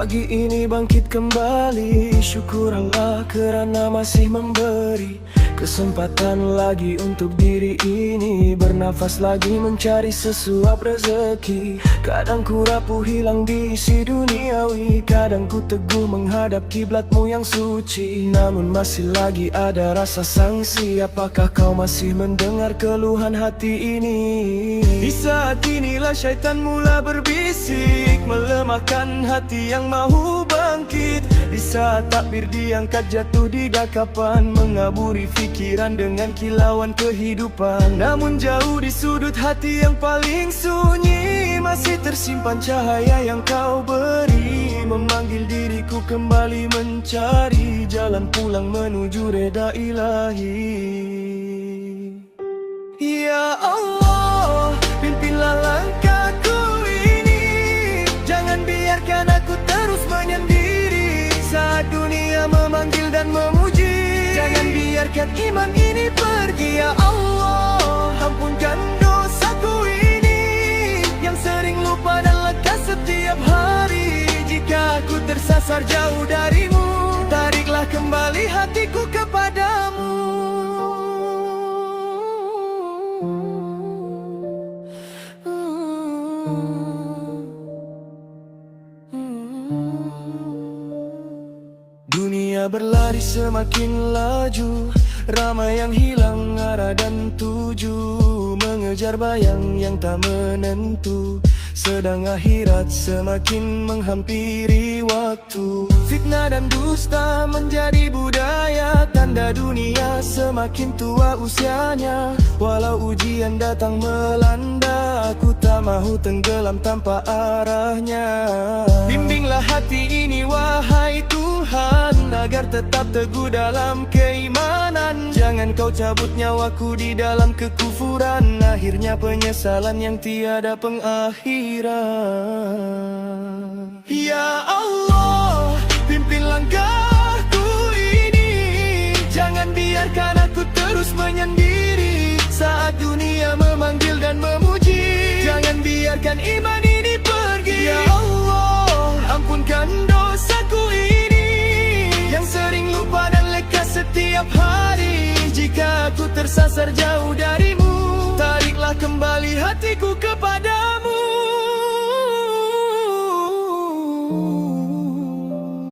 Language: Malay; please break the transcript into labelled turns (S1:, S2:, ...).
S1: Pagi ini bangkit kembali, syukur Allah kerana masih memberi kesempatan lagi untuk diri ini bernafas lagi mencari sesuap rezeki. Kadang ku rapuh hilang di isi duniawi, kadang ku teguh menghadap kiblatmu yang suci. Namun masih lagi ada rasa sangsi, apakah kau masih mendengar keluhan hati ini? Di saat inilah syaitan mula berbisik, melemahkan hati yang mahu bangkit. Di saat takbir diangkat jatuh di dakapan, mengaburi fikiran dengan kilauan kehidupan. Namun jauh di sudut hati yang paling sunyi, masih tersimpan cahaya yang kau beri, memanggil diriku kembali mencari jalan pulang menuju reda ilahi. Ya Allah, pimpinlah langkahku ini, jangan biarkan aku terus menyendiri saat dunia memanggil dan memuji. Jangan biarkan iman ini pergi, ya Allah, ampunkan dosaku ini yang sering lupa dan lekas setiap hari. Jika aku tersasar jauh darimu, tariklah kembali hatiku kepadamu. Dunia berlari semakin laju, ramai yang hilang arah dan tuju, mengejar bayang yang tak menentu, sedang akhirat semakin menghampiri waktu. Fitnah dan dusta menjadi budaya, tanda dunia semakin tua usianya. Walau ujian datang melanda, aku tak mahu tenggelam tanpa arahnya. Bimbinglah hati ini wahai Tuhan, agar tetap teguh dalam keimanan. Jangan kau cabut nyawaku di dalam kekufuran, akhirnya penyesalan yang tiada pengakhiran. Ya Allah, pimpin langkahku ini, jangan biarkan aku terus menyendiri saat dunia memanggil dan memuji. Jangan biarkan iman ini pergi, ya Allah, ampunkan dosaku ini yang sering lupa dan leka setiap hari. Jika aku tersasar jauh darimu, tariklah kembali hatiku